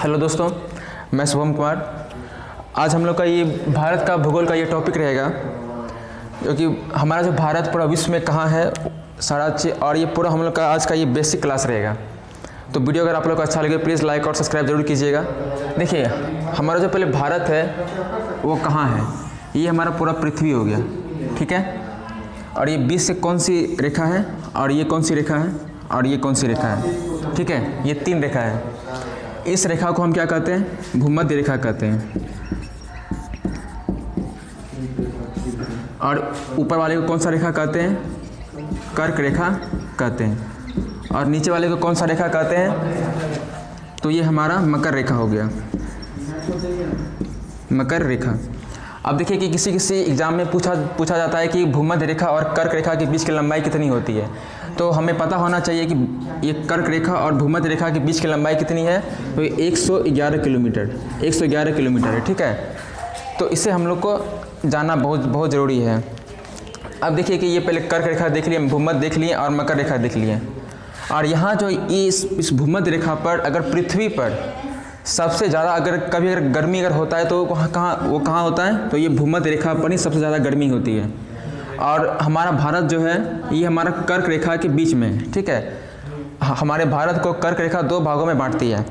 Hello दोस्तों, मैं शुभम कुमार। आज हम लोग का ये भारत का भूगोल का ये टॉपिक रहेगा, क्योंकि हमारा जो भारत पूरा विश्व में कहाँ है सारा चीज़, और ये पूरा हम लोग का आज का ये बेसिक क्लास रहेगा। तो वीडियो अगर आप लोग को अच्छा लगे प्लीज़ लाइक और सब्सक्राइब जरूर कीजिएगा। देखिए, हमारा जो पहले भारत है वो कहाँ है, ये हमारा पूरा पृथ्वी हो गया, ठीक है। और ये बीच से कौन सी रेखा है, और ये कौन सी रेखा है, और ये कौन सी रेखा है, ठीक है। ये तीन रेखा है। इस रेखा को हम क्या कहते हैं, भूमध्य रेखा कहते हैं। और ऊपर वाले को कौन सा रेखा कहते हैं, कर्क रेखा कहते हैं। और नीचे वाले को कौन सा रेखा कहते हैं, तो ये हमारा मकर रेखा हो गया, मकर रेखा। अब देखिए कि किसी एग्जाम में पूछा जाता है कि भूमध्य रेखा और कर्क रेखा के बीच की लंबाई कितनी होती है। तो हमें पता होना चाहिए कि ये कर्क रेखा और भूमध्य रेखा के बीच की लंबाई कितनी है, तो ये 111 किलोमीटर 111 किलोमीटर है, ठीक है। तो इसे हम लोग को जानना बहुत ज़रूरी है। अब देखिए कि ये पहले कर्क रेखा देख लिए, भूमध्य देख लिए और मकर रेखा देख लिए। और यहाँ जो इस भूमध्य रेखा पर अगर पृथ्वी पर सबसे ज़्यादा अगर गर्मी होता है तो वो कहाँ होता है, तो ये भूमध्य रेखा पर ही सबसे ज़्यादा गर्मी होती है। और हमारा भारत जो है ये हमारा कर्क रेखा के बीच में है, ठीक है। हमारे भारत को कर्क रेखा दो भागों में बांटती है।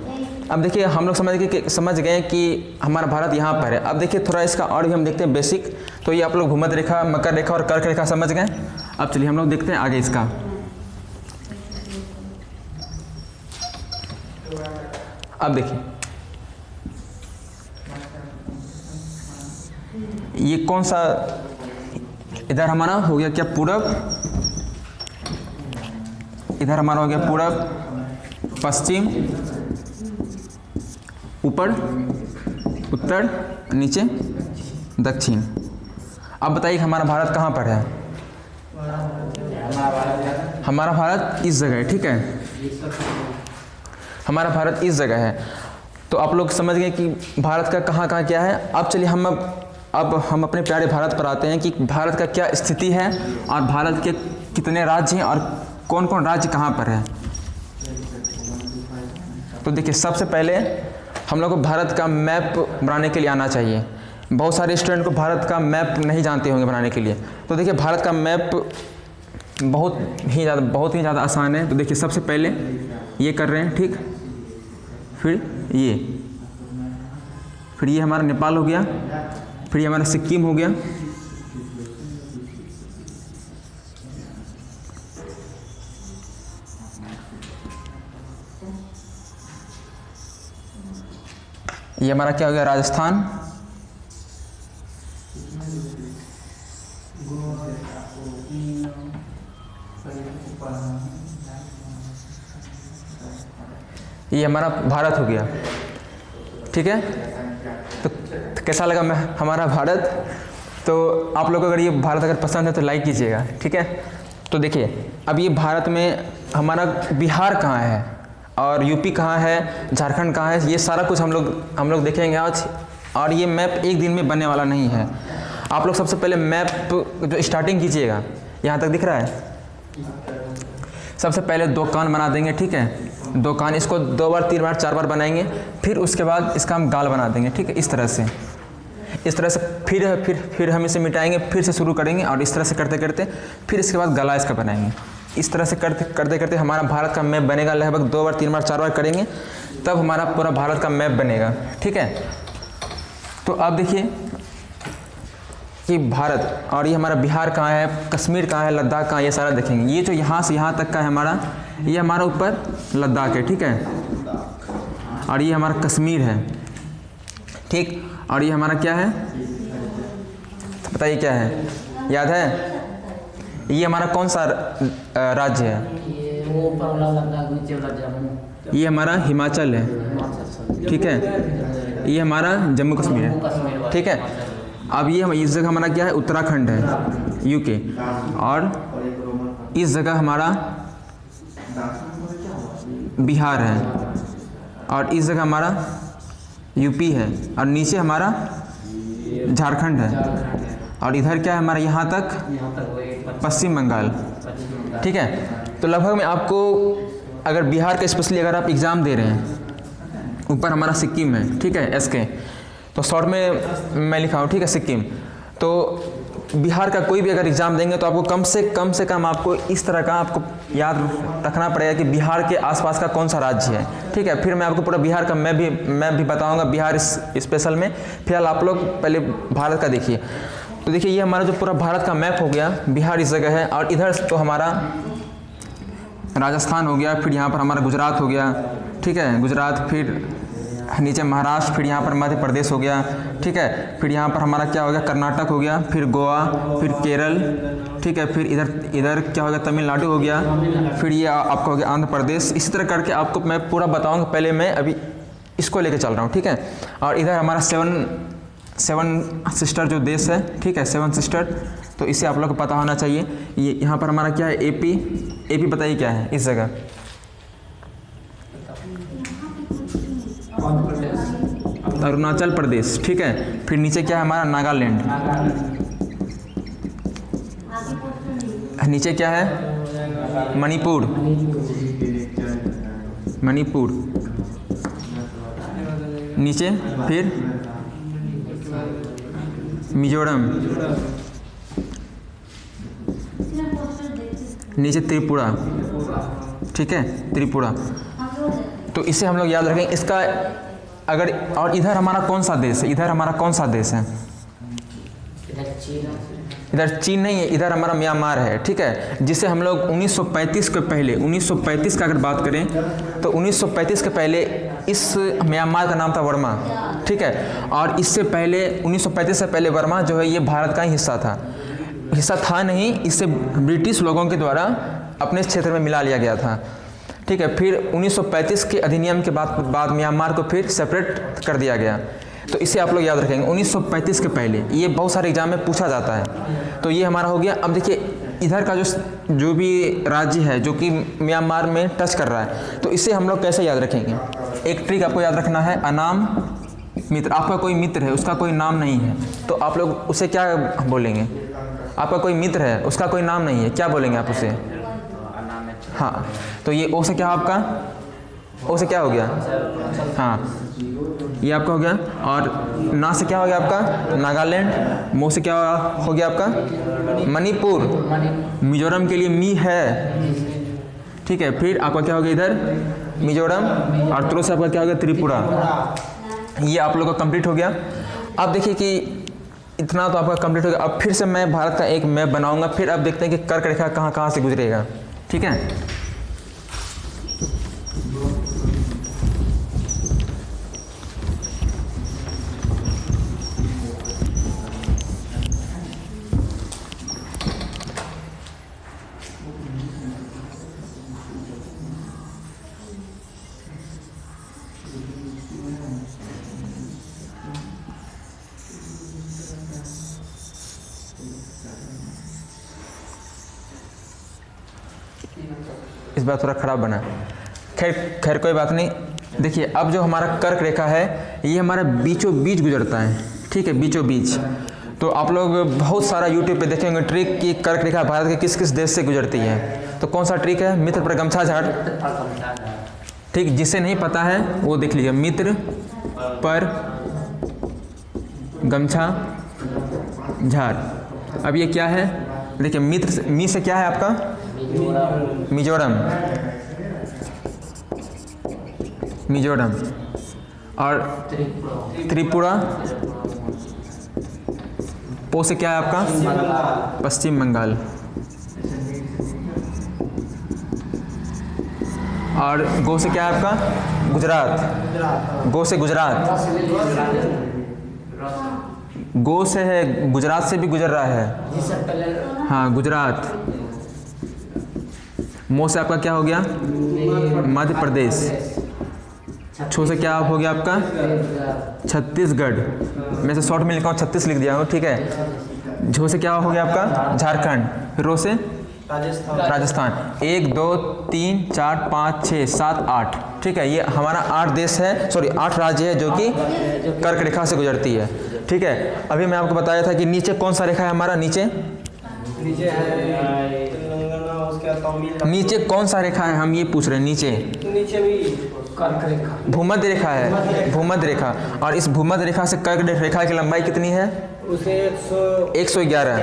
अब देखिए हम लोग समझ गए कि हमारा भारत यहाँ पर है। अब देखिए थोड़ा इसका और भी हम देखते हैं बेसिक। तो ये आप लोग भूमध्य रेखा, मकर रेखा और कर्क रेखा समझ गए। अब चलिए हम लोग देखते हैं आगे इसका। अब देखिए ये कौन सा, इधर हमारा हो गया क्या पूरब, इधर हमारा हो गया पूरब, पश्चिम, ऊपर उत्तर, नीचे दक्षिण। अब बताइए हमारा भारत कहाँ पर है। हमारा भारत इस जगह है, ठीक है। हमारा भारत इस जगह है। तो आप लोग समझ गए कि भारत का कहाँ कहाँ क्या है। अब चलिए अब हम अपने प्यारे भारत पर आते हैं कि भारत का क्या स्थिति है और भारत के कितने राज्य हैं और कौन कौन राज्य कहाँ पर है। तो देखिए सबसे पहले हम लोग को भारत का मैप बनाने के लिए आना चाहिए। बहुत सारे स्टूडेंट को भारत का मैप नहीं जानते होंगे बनाने के लिए। तो देखिए भारत का मैप बहुत ही ज़्यादा आसान है। तो देखिए सबसे पहले ये कर रहे हैं, ठीक। फिर ये हमारा नेपाल हो गया, फिर ये हमारा सिक्किम हो गया, ये हमारा क्या हो गया, राजस्थान, ये हमारा भारत हो गया, ठीक है। तो कैसा लगा हमारा भारत। तो आप लोगों को अगर ये भारत अगर पसंद है तो लाइक कीजिएगा, ठीक है। तो देखिए अब ये भारत में हमारा बिहार कहाँ है और यूपी कहाँ है, झारखंड कहाँ है, ये सारा कुछ हम लोग देखेंगे आज। और ये मैप एक दिन में बनने वाला नहीं है। आप लोग सबसे पहले मैप जो स्टार्टिंग कीजिएगा, यहाँ तक दिख रहा है। सबसे पहले दो कान बना देंगे, ठीक है। दो कान, इसको 2 बार 3 बार 4 बार बनाएंगे। फिर उसके बाद इसका हम गाल बना देंगे, ठीक है। इस तरह से फिर हम इसे मिटाएंगे, फिर से शुरू करेंगे और इस तरह से करते करते फिर इसके बाद गला इसका बनाएंगे। इस तरह से करते करते हमारा भारत का मैप बनेगा। लगभग 2 बार 3 बार 4 बार करेंगे तब हमारा पूरा भारत का मैप बनेगा, ठीक है। तो अब देखिए कि भारत और ये हमारा बिहार कहाँ है, कश्मीर कहाँ है, लद्दाख कहाँ है, ये सारा देखेंगे। ये जो यहाँ से यहाँ तक का है हमारा, ये हमारा ऊपर लद्दाख है, ठीक है। और ये हमारा कश्मीर है, ठीक। और ये हमारा क्या है, बताइए क्या है, याद है। ये हमारा कौन सा राज्य है, ये हमारा हिमाचल है, ठीक है। ये हमारा जम्मू कश्मीर है, ठीक है। अब ये इस जगह हमारा क्या है, उत्तराखंड है, यूके। और इस जगह हमारा बिहार है, और इस जगह हमारा यूपी है, और नीचे हमारा झारखंड है, और इधर क्या है हमारा, यहाँ तक पश्चिम बंगाल, ठीक है। तो लगभग में आपको अगर बिहार का स्पेशली अगर आप एग्ज़ाम दे रहे हैं ऊपर हमारा सिक्किम है, ठीक है, SK, तो शॉर्ट में मैं लिखा हूँ, ठीक है, सिक्किम। तो बिहार का कोई भी अगर एग्ज़ाम देंगे तो आपको कम से कम आपको इस तरह का आपको याद रखना पड़ेगा कि बिहार के आसपास का कौन सा राज्य है, ठीक है। फिर मैं आपको पूरा बिहार का मैं भी बताऊंगा बिहार स्पेशल में। फिलहाल आप लोग पहले भारत का देखिए। तो देखिए ये हमारा जो पूरा भारत का मैप हो गया, बिहार इस जगह है, और इधर तो हमारा राजस्थान हो गया, फिर यहाँ पर हमारा गुजरात हो गया, ठीक है, गुजरात, फिर नीचे महाराष्ट्र, फिर यहाँ पर मध्य प्रदेश हो गया, ठीक है, फिर यहाँ पर हमारा क्या हो गया, कर्नाटक हो गया, फिर गोवा, फिर केरल, ठीक है, फिर इधर क्या हो गया, तमिलनाडु हो गया, फिर ये आपका हो गया आंध्र प्रदेश। इसी तरह करके आपको मैं पूरा बताऊंगा, पहले मैं अभी इसको लेके चल रहा हूँ, ठीक है। और इधर हमारा सेवन सिस्टर जो देश है, ठीक है, 7 सिस्टर, तो इसे आप लोग को पता होना चाहिए। ये यहाँ पर हमारा क्या है, AP बताइए क्या है इस जगह, अरुणाचल प्रदेश, ठीक है। फिर नीचे क्या है हमारा, नागालैंड, नीचे क्या है, मणिपुर, नीचे फिर मिजोरम, नीचे त्रिपुरा, ठीक है, त्रिपुरा। तो इसे हम लोग याद रखेंगे। इसका अगर, और इधर हमारा कौन सा देश है, इधर हमारा कौन सा देश है, इधर चीन नहीं है, इधर हमारा म्यांमार है, ठीक है, जिसे हम लोग 1935 के पहले, 1935 का अगर बात करें तो 1935 के पहले इस म्यांमार का नाम था वर्मा, ठीक है। और इससे पहले 1935 से पहले वर्मा जो है ये भारत का ही हिस्सा था नहीं, इससे ब्रिटिश लोगों के द्वारा अपने क्षेत्र में मिला लिया गया था, ठीक है। फिर 1935 के अधिनियम के बाद म्यांमार को फिर सेपरेट कर दिया गया। तो इसे आप लोग याद रखेंगे, 1935 के पहले, ये बहुत सारे एग्जाम में पूछा जाता है। तो ये हमारा हो गया। अब देखिए इधर का जो भी राज्य है जो कि म्यांमार में टच कर रहा है, तो इसे हम लोग कैसे याद रखेंगे। एक ट्रिक आपको याद रखना है, अनाम मित्र। आपका कोई मित्र है, उसका कोई नाम नहीं है, तो आप लोग उसे क्या बोलेंगे। आपका कोई मित्र है, उसका कोई नाम नहीं है, क्या बोलेंगे आप उसे। हाँ, तो ये ओ से क्या आपका, ओ से क्या हो गया, हाँ ये आपका हो गया। और ना से क्या हो गया आपका, नागालैंड। मो से क्या हो गया आपका, मणिपुर। मिजोरम के लिए मी है, ठीक है। फिर आपका क्या हो गया इधर, मिजोरम। और त्रो से आपका क्या हो गया, त्रिपुरा। ये आप लोगों का कंप्लीट हो गया। अब देखिए कि इतना तो आपका कंप्लीट हो गया। अब फिर से मैं भारत का एक मैप बनाऊंगा, फिर अब देखते हैं कि कर्क रेखा कहाँ कहाँ से गुजरेगा, ठीक है। इस बार थोड़ा खराब बना, खैर कोई बात नहीं। देखिए अब जो हमारा कर्क रेखा है ये हमारा बीचों बीच गुजरता है, ठीक है, बीचों बीच। तो आप लोग बहुत सारा यूट्यूब पे देखेंगे ट्रिक कि कर्क रेखा भारत के किस किस देश से गुजरती है। तो कौन सा ट्रिक है, मित्र पर गमछा झाड़, ठीक। जिसे नहीं पता है वो देख लीजिए, मित्र पर गमछा झाड़। अब ये क्या है, देखिए मित्र मी से क्या है आपका, मिजोरम, मिजोरम। और त्रिपुरा, पो से क्या है आपका, पश्चिम बंगाल। और गो से क्या है आपका, गुजरात। गो से गुजरात, गो से है गुजरात से भी गुजर रहा है, हाँ गुजरात। मो से आपका क्या हो गया, मध्य प्रदेश। छो से क्या हो गया आपका, छत्तीसगढ़। मैं से शॉर्ट में लिखा हूँ 36 लिख दिया हूँ, ठीक है। झो से क्या हो गया आपका, झारखंड। रो से राजस्थान। 1 2 3 4 5 6 7 8, ठीक है। ये हमारा 8 देश है, सॉरी 8 राज्य है जो कि कर्क रेखा से गुजरती है, ठीक है। अभी मैं आपको बताया था कि नीचे कौन सा रेखा है हमारा, नीचे उसके बाद तौमील। नीचे कौन सा रेखा है, हम ये पूछ रहे हैं। नीचे भी कर्क रेखा, भूमध्य रेखा है, भूमध्य रेखा। और इस भूमध्य रेखा से कर्क रेखा की लंबाई कितनी है? उसे 111।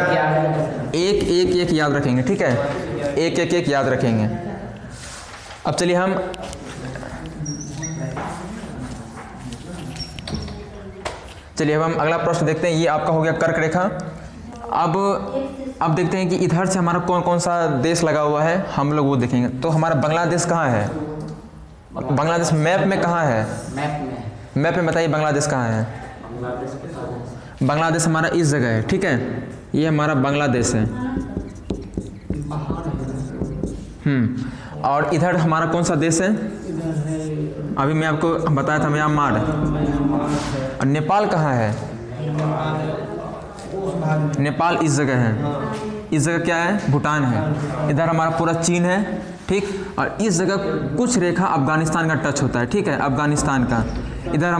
एक याद रखेंगे, ठीक है, एक याद रखेंगे। अब चलिए हम अगला प्रश्न देखते हैं। ये आपका हो गया कर्क रेखा। अब देखते हैं कि इधर से हमारा कौन कौन सा देश लगा हुआ है, हम लोग वो देखेंगे। तो हमारा बांग्लादेश कहाँ है? बांग्लादेश मैप में कहाँ है? मैप में बताइए बांग्लादेश कहाँ है? बांग्लादेश हमारा इस जगह है, ठीक है, ये हमारा बांग्लादेश है। और इधर हमारा कौन सा देश है? अभी मैं आपको बताया था म्यांमार। और नेपाल कहाँ है? नेपाल इस जगह है। इस जगह क्या है? भूटान है। इधर हमारा पूरा चीन है, ठीक। और इस जगह कुछ रेखा अफगानिस्तान का टच होता है, ठीक है, अफगानिस्तान का। इधर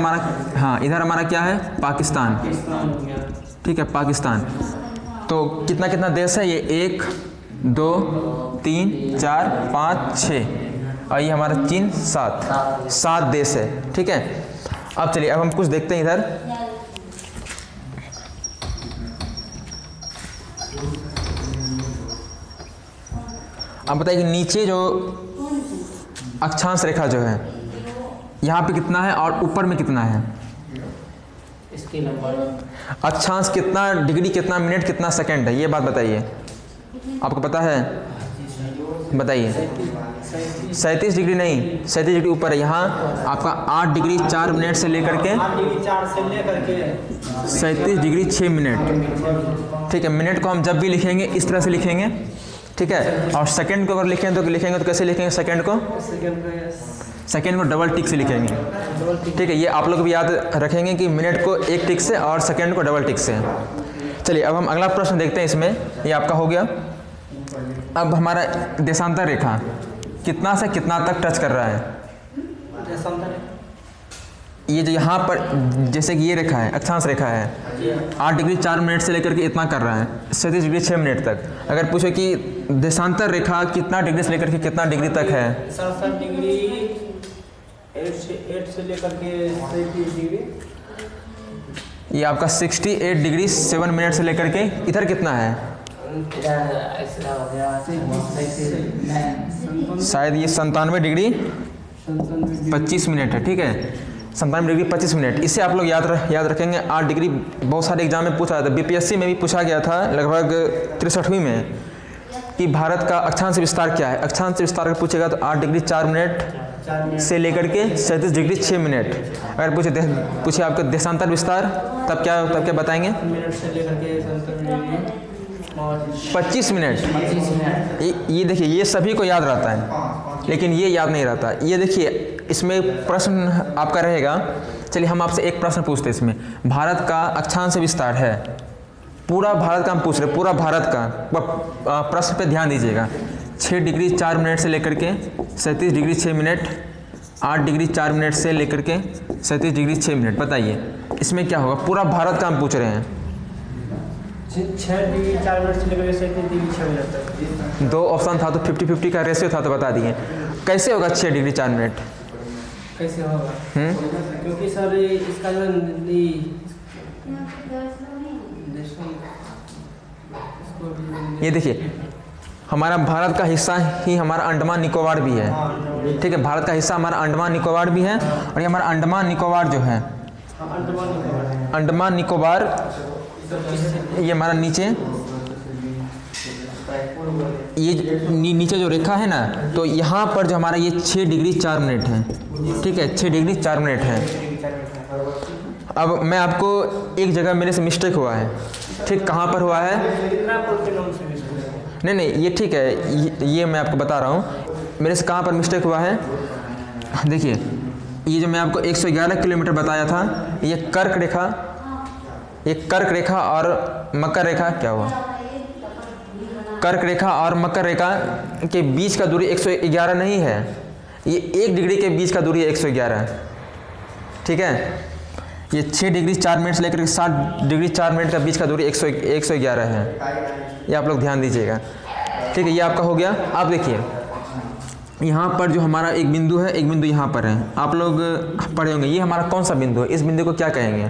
हमारा क्या है? पाकिस्तान, ठीक है, पाकिस्तान। तो कितना कितना देश है ये? 1 2 3 4 5 6 और ये हमारा चीन 7 देश है, ठीक है। अब चलिए अब हम कुछ देखते हैं इधर। अब बताइए कि नीचे जो अक्षांश रेखा जो है यहाँ पे कितना है और ऊपर में कितना है? इसकी लंबाई अक्षांश कितना डिग्री, कितना मिनट, कितना सेकंड है, ये बात बताइए। आपको पता है? बताइए। 37 डिग्री नहीं, 37 डिग्री ऊपर है। यहाँ आपका 8 डिग्री 4 मिनट से लेकर के 37 डिग्री 6 मिनट, ठीक है। मिनट को हम जब भी लिखेंगे इस तरह से लिखेंगे, ठीक है। और सेकंड को अगर लिखें तो कैसे लिखेंगे? सेकंड को डबल टिक से लिखेंगे, ठीक है। ये आप लोग भी याद रखेंगे कि मिनट को एक टिक से और सेकंड को डबल टिक से। चलिए अब हम अगला प्रश्न देखते हैं। इसमें ये आपका हो गया। अब हमारा देशांतर रेखा कितना से कितना तक टच कर रहा है? ये जो यहाँ पर जैसे कि ये रेखा है, अक्षांश रेखा है, 8 डिग्री 4 मिनट से लेकर के इतना कर रहा है, 37 डिग्री 6 मिनट तक। अगर पूछे कि देशांतर रेखा कितना डिग्री से लेकर के कितना डिग्री तक है? 67 डिग्री 8 से लेकर के 37 डिग्री। ये आपका 68 डिग्री 7 मिनट से लेकर के इधर कितना है? शायद ये 97 डिग्री 25 मिनट है, ठीक है, 97 डिग्री 25 मिनट। इससे आप लोग याद रखेंगे। 8 डिग्री बहुत सारे एग्जाम में पूछा था, बीपीएससी में भी पूछा गया था लगभग 63वीं में कि भारत का अक्षांश विस्तार क्या है। अक्षांश विस्तार का पूछेगा तो 8 डिग्री 4 मिनट से लेकर के 37 डिग्री 6 मिनट। अगर पूछे आपका देशांतर विस्तार तब क्या बताएंगे? मिनट से लेकर के 25 मिनट। ये देखिए, ये सभी को याद रहता है लेकिन ये याद नहीं रहता। ये देखिए इसमें प्रश्न आपका रहेगा। चलिए हम आपसे एक प्रश्न पूछते हैं इसमें। भारत का अक्षांश विस्तार है, पूरा भारत का हम पूछ रहे, पूरा भारत का। प्रश्न पे ध्यान दीजिएगा। 6 डिग्री 4 मिनट से लेकर के 37 डिग्री 6 मिनट, 8 डिग्री 4 मिनट से लेकर के 37 डिग्री 6 मिनट। बताइए इसमें क्या होगा? पूरा भारत का हम पूछ रहे हैं। 6 डिग्री 4 मिनट से लेकर 37 डिग्री 6 मिनट तक। 2 ऑप्शन था तो 50-50 का रेशियो था, तो बता दिए कैसे होगा 6 डिग्री 4 मिनट? कैसे होगा? क्योंकि सर इसका जो ये देखिए, हमारा भारत का हिस्सा ही हमारा अंडमान निकोबार भी है, ठीक है। भारत का हिस्सा हमारा अंडमान निकोबार भी है। और ये हमारा अंडमान निकोबार जो है, अंडमान निकोबार, ये हमारा नीचे, ये नीचे जो रेखा है ना, तो यहाँ पर जो हमारा ये 6 डिग्री 4 मिनट है, ठीक है, 6 डिग्री 4 मिनट है। अब मैं आपको एक जगह मेरे से मिस्टेक हुआ है, ठीक, कहाँ पर हुआ है? नहीं, ये ठीक है, ये मैं आपको बता रहा हूँ मेरे से कहाँ पर मिस्टेक हुआ है। देखिए ये जो मैं आपको 111 किलोमीटर बताया था, ये कर्क रेखा और मकर रेखा, क्या हुआ? कर्क रेखा और मकर रेखा के बीच का दूरी 111 नहीं है, ये 1 डिग्री के बीच का दूरी 111, ठीक है। ये 6 डिग्री 4 मिनट से लेकर 7 डिग्री 4 मिनट का बीच का दूरी 111 है। ये आप लोग ध्यान दीजिएगा, ठीक ठीक है, ये आपका हो गया। आप देखिए यहाँ पर जो हमारा एक बिंदु है, एक बिंदु यहाँ पर है, आप लोग पढ़े होंगे। ये हमारा कौन सा बिंदु है? इस बिंदु को क्या कहेंगे?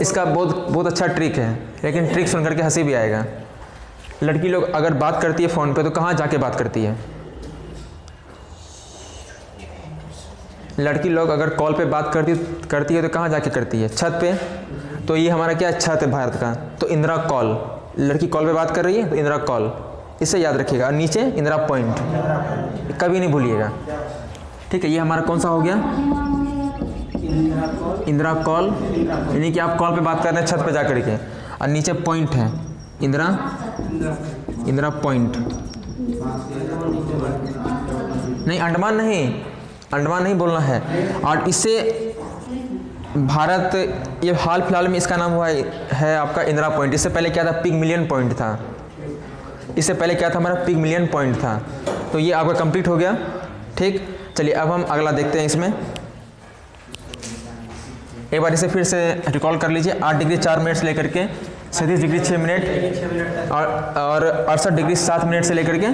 इसका बहुत अच्छा ट्रिक है, लेकिन ट्रिक सुन करके हंसी भी आएगा। लड़की लोग अगर बात करती है फ़ोन पे तो कहाँ जाके बात करती है? लड़की लोग अगर कॉल पे बात करती है तो कहाँ जाके करती है? छत पे। तो ये हमारा क्या छत है भारत का, तो इंदिरा कॉल। लड़की कॉल पे बात कर रही है तो इंदिरा कॉल, इसे याद रखिएगा। और नीचे इंदिरा पॉइंट, कभी नहीं भूलिएगा। ठीक है, ये हमारा कौन सा हो गया? इंदिरा कॉल, यानी कि आप कॉल पे बात कर रहे हैं छत पे जा करके, और नीचे पॉइंट है इंदिरा पॉइंट। नहीं, अंडमान नहीं बोलना है। और इससे भारत, ये हाल फिलहाल में इसका नाम हुआ है आपका इंदिरा पॉइंट। इससे पहले क्या था? पिगमिलियन पॉइंट था। इससे पहले क्या था? हमारा पिगमिलियन पॉइंट था। तो ये आपका कंप्लीट हो गया। ठीक, चलिए अब हम अगला देखते हैं। इसमें एक बार इसे फिर से रिकॉल कर लीजिए। 8 डिग्री 4 मिनट से लेकर के 37 डिग्री 6 मिनट और 68 डिग्री 7 मिनट से लेकर के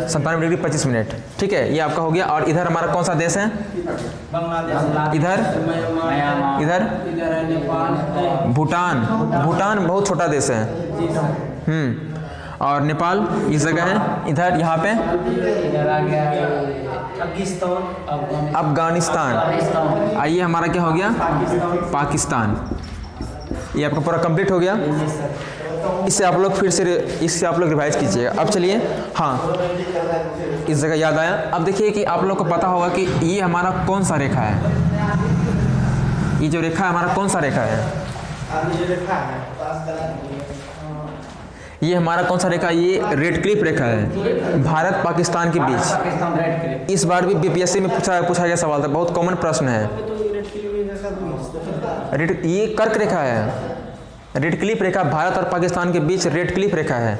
97 डिग्री 25 मिनट। ठीक है, ये आपका हो गया। और इधर हमारा कौन सा देश है? इधर भूटान बहुत छोटा देश है। और नेपाल इस जगह है, इधर यहाँ पे अफगानिस्तान। आइए हमारा क्या हो गया? पाकिस्तान। ये आपका पूरा कंप्लीट हो गया। इससे आप लोग रिवाइज कीजिएगा। अब चलिए, हाँ इस जगह याद आया। अब देखिए कि आप लोग को पता होगा कि ये हमारा कौन सा रेखा है? ये जो रेखा है हमारा कौन सा रेखा है? ये हमारा कौन सा रेखा? ये रेड क्लिफ रेखा है, भारत पाकिस्तान के बीच। इस बार भी बीपीएससी में पूछा गया सवाल था, बहुत कॉमन प्रश्न है। ये कर्क रेखा है, रेड क्लिफ रेखा भारत और पाकिस्तान के बीच रेड क्लिफ रेखा है।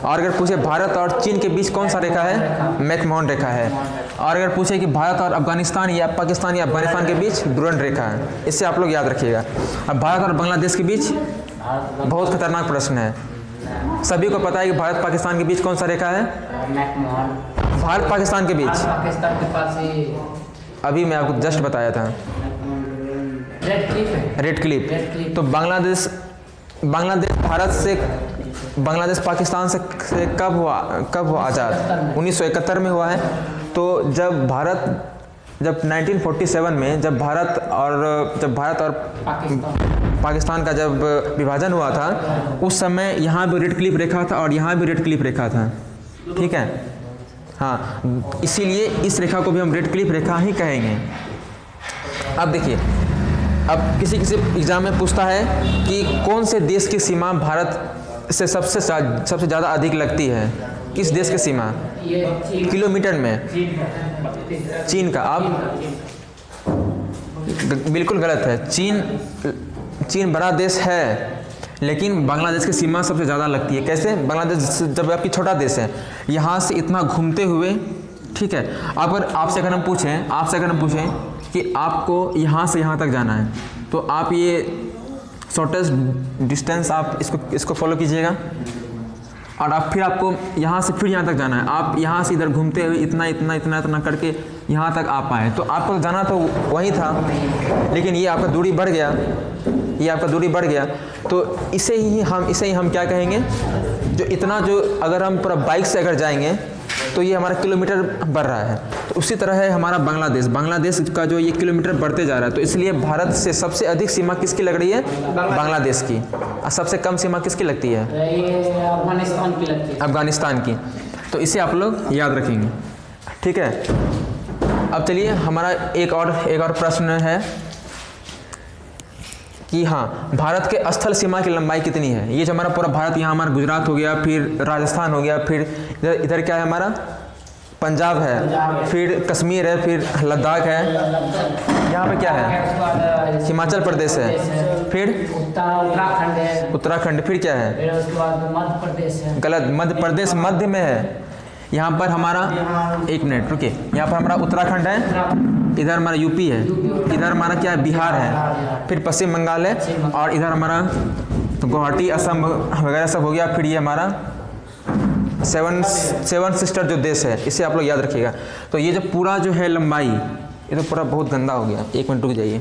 और अगर पूछे भारत और चीन के बीच कौन सा रेखा है? मैकमोहन रेखा है। और अगर पूछे कि भारत और अफगानिस्तान या पाकिस्तान या अफगानिस्तान के बीच डुरंड रेखा है। इससे आप लोग याद रखिएगा। अब भारत और बांग्लादेश के बीच बहुत खतरनाक प्रश्न है। सभी को पता है कि भारत पाकिस्तान के बीच कौन सा रेखा है? भारत पाकिस्तान के बीच, पाकिस्तान के पास ही अभी मैं आपको जस्ट बताया था, रेड क्लिफ। तो बांग्लादेश भारत से, बांग्लादेश पाकिस्तान से कब हुआ आज़ाद? 1971 में हुआ है। तो जब 1947 में जब भारत और पाकिस्तान का जब विभाजन हुआ था, उस समय यहाँ भी रेड क्लिफ रेखा था और यहाँ भी रेड क्लिफ रेखा था। ठीक है, हाँ, इसीलिए इस रेखा को भी हम रेड क्लिफ रेखा ही कहेंगे। अब देखिए, अब किसी एग्जाम में पूछता है कि कौन से देश की सीमा भारत से सबसे ज़्यादा अधिक लगती है? किस देश की सीमा? किलोमीटर में चीन का। अब बिल्कुल गलत है। चीन बड़ा देश है, लेकिन बांग्लादेश की सीमा सबसे ज़्यादा लगती है। कैसे? बांग्लादेश जब आपकी छोटा देश है, यहाँ से इतना घूमते हुए, ठीक है, आपसे अगर हम पूछें कि आपको यहाँ से यहाँ तक जाना है, तो आप ये शॉर्टेस्ट डिस्टेंस आप इसको फॉलो कीजिएगा। और आप फिर आपको यहाँ से फिर यहाँ तक जाना है। आप यहाँ से इधर घूमते हुए इतना करके यहाँ तक आ पाए। तो आपको जाना तो वही था, लेकिन ये आपका दूरी बढ़ गया। तो इसे ही हम क्या कहेंगे? जो अगर हम पूरा बाइक से अगर जाएंगे तो ये हमारा किलोमीटर बढ़ रहा है। तो उसी तरह है हमारा बांग्लादेश का जो ये किलोमीटर बढ़ते जा रहा है। तो इसलिए भारत से सबसे अधिक सीमा किसकी लग रही है? बांग्लादेश की। और सबसे कम सीमा किसकी लगती है? अफगानिस्तान की लगती है। अफगानिस्तान की। तो इसे आप लोग याद रखेंगे। ठीक है, अब चलिए हमारा एक और प्रश्न है कि हाँ, भारत के स्थल सीमा की लंबाई कितनी है? ये जो हमारा पूरा भारत, यहाँ हमारा गुजरात हो गया, फिर राजस्थान हो गया, फिर इधर क्या है हमारा? पंजाब है, फिर कश्मीर है, फिर लद्दाख है, यहाँ पे क्या है? हिमाचल प्रदेश है, फिर उत्तराखंड है, उत्तराखंड, फिर क्या है? फिर उसके बाद मध्य प्रदेश है। गलत, मध्य प्रदेश मध्य में है। यहाँ पर हमारा, एक मिनट रुकिए, यहाँ पर हमारा उत्तराखंड है, इधर हमारा यूपी है, इधर हमारा क्या है, बिहार है, फिर पश्चिम बंगाल है, और इधर हमारा गुवाहाटी, असम वगैरह सब हो गया। फिर ये हमारा सेवन सिस्टर जो देश है, इसे आप लोग याद रखिएगा। तो ये जो पूरा जो है लंबाई, ये तो पूरा बहुत गंदा हो गया। एक मिनट रुक जाइए।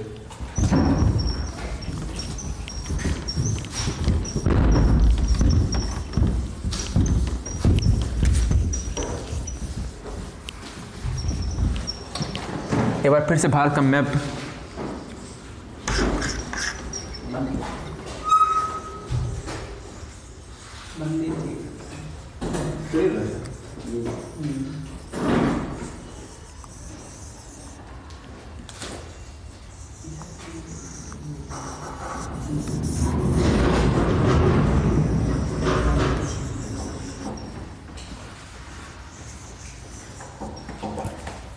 एक बार फिर से भारत का मैप,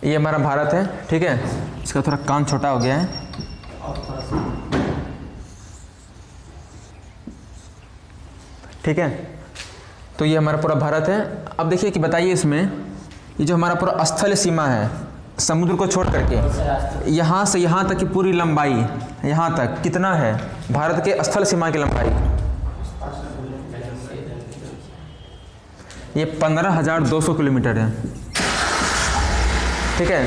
ये हमारा भारत है, ठीक है। इसका थोड़ा कान छोटा हो गया है। ठीक है, तो ये हमारा पूरा भारत है। अब देखिए कि बताइए इसमें, ये जो हमारा पूरा स्थल सीमा है, समुद्र को छोड़ करके यहाँ से यहाँ तक की पूरी लंबाई, यहाँ तक कितना है भारत के स्थल सीमा की लंबाई? ये 15,200 किलोमीटर है। ठीक है,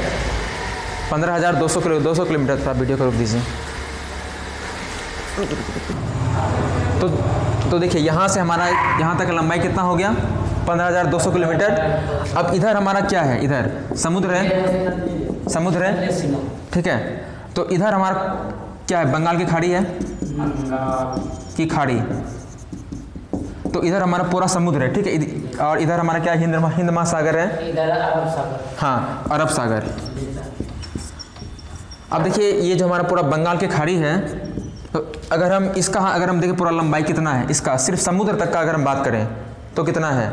15,200 किलोमीटर। आप वीडियो को रोक दीजिए। तो देखिए यहाँ से हमारा यहाँ तक लंबाई कितना हो गया? 15,200 किलोमीटर। अब इधर हमारा क्या है? इधर समुद्र है, समुद्र है, ठीक है। तो इधर हमारा क्या है? बंगाल की खाड़ी है की खाड़ी। तो इधर हमारा पूरा समुद्र है, ठीक है। और इधर हमारा क्या है? हिंद महासागर है, इधर अरब सागर। हाँ, अरब सागर। अब देखिए ये जो हमारा पूरा बंगाल की खाड़ी है, तो अगर हम इसका अगर हम देखें पूरा लंबाई कितना है इसका, सिर्फ समुद्र तक का अगर हम बात करें तो कितना है?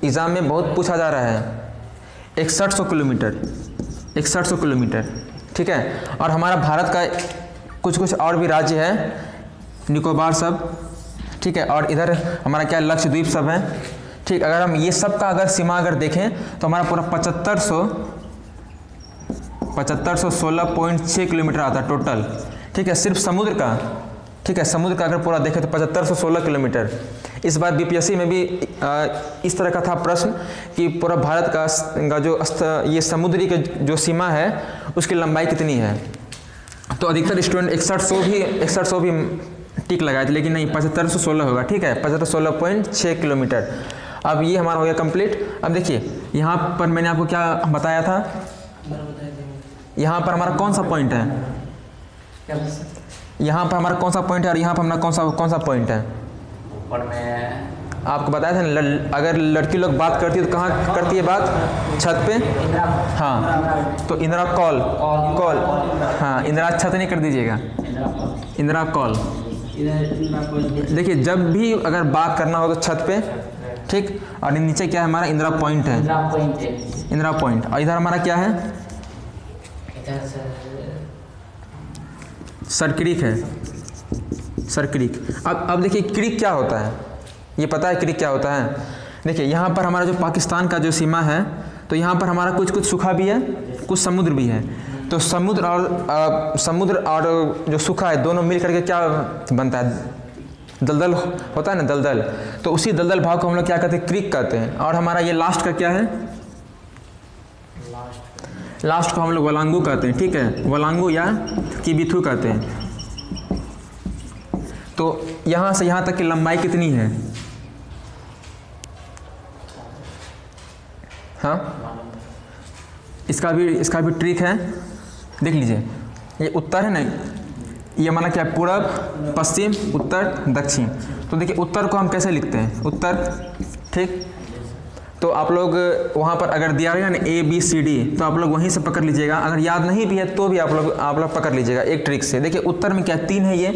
एग्जाम में बहुत पूछा जा रहा है, 6100 किलोमीटर, 6100 किलोमीटर, ठीक है। और हमारा भारत का कुछ और भी राज्य है, निकोबार सब, ठीक है। और इधर हमारा क्या, लक्षद्वीप सब है, ठीक। अगर हम ये सब का अगर सीमा अगर देखें तो हमारा पूरा 7516.6 किलोमीटर आता है टोटल, ठीक है, सिर्फ समुद्र का, ठीक है। समुद्र का अगर पूरा देखें तो 7516 किलोमीटर। इस बार बीपीएससी में भी इस तरह का था प्रश्न कि पूरा भारत का जो ये समुद्री के जो सीमा है उसकी लंबाई कितनी है। तो अधिकतर स्टूडेंट 6100 भी टिक लगाए थे, लेकिन नहीं, 7516 होगा, ठीक है, 7516.6 किलोमीटर। अब ये हमारा हो गया कंप्लीट। अब देखिए यहाँ पर मैंने आपको क्या बताया था, यहाँ पर हमारा कौन सा पॉइंट है, यहाँ पर हमारा कौन सा पॉइंट है और यहाँ पर हमारा कौन सा पॉइंट है? ऊपर में आपको बताया था ना, अगर लड़की लोग बात करती है तो कहाँ करती है बात? छत पे, हाँ। तो इंदिरा कॉल, हाँ, इंदिरा छत नहीं कर दीजिएगा, इंदिरा कॉल। देखिए जब भी अगर बात करना हो तो छत पे, ठीक। और नीचे क्या है हमारा? इंदिरा पॉइंट है, इंदिरा पॉइंट। और इधर हमारा क्या है? सर क्रीक है, सर क्रीक। अब देखिए क्रीक क्या होता है, ये पता है क्रीक क्या होता है? देखिए यहाँ पर हमारा जो पाकिस्तान का जो सीमा है, तो यहाँ पर हमारा कुछ सूखा भी है, कुछ समुद्र भी है। तो समुद्र और जो सूखा है दोनों मिल करके क्या बनता है? दलदल होता है ना, दलदल। तो उसी दलदल भाग को हम लोग क्या कहते हैं? क्रीक कहते हैं। और हमारा ये लास्ट का क्या है? लास्ट को हम लोग वलांगू कहते हैं, ठीक है, वलांगू या किबिथू कहते हैं। तो यहाँ से यहाँ तक की लंबाई कितनी है? हाँ, इसका भी ट्रिक है, देख लीजिए। ये उत्तर है ना, ये हमारा क्या, पूरब, पश्चिम, उत्तर, दक्षिण। तो देखिए उत्तर को हम कैसे लिखते हैं? उत्तर, ठीक। तो आप लोग वहाँ पर अगर दिया रहेगा ना ABCD, तो आप लोग वहीं से पकड़ लीजिएगा। अगर याद नहीं भी है तो भी आप लोग पकड़ लीजिएगा एक ट्रिक से। देखिए उत्तर में क्या 3 है, ये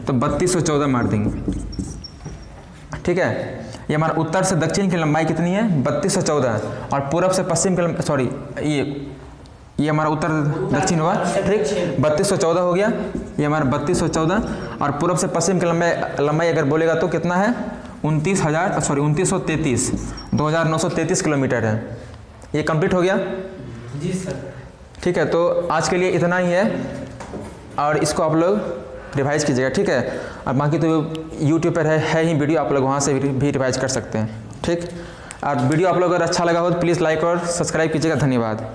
तो 3214 मार देंगे, ठीक है। ये हमारा उत्तर से दक्षिण की लंबाई कितनी है? 3214। और पूरब से पश्चिम की, सॉरी, ये हमारा उत्तर दक्षिण हुआ, ठीक, 3214 हो गया। ये हमारा 3214। और पूरब से पश्चिम की लंबाई अगर बोलेगा तो कितना है? 2933 किलोमीटर है। ये कंप्लीट हो गया? जी सर। ठीक है, तो आज के लिए इतना ही है और इसको आप लोग रिवाइज कीजिएगा, ठीक है। और बाकी तो यूट्यूब पर है ही वीडियो, आप लोग वहाँ से भी रिवाइज कर सकते हैं, ठीक। और वीडियो आप लोग अगर अच्छा लगा हो तो प्लीज़ लाइक और सब्सक्राइब कीजिएगा। धन्यवाद।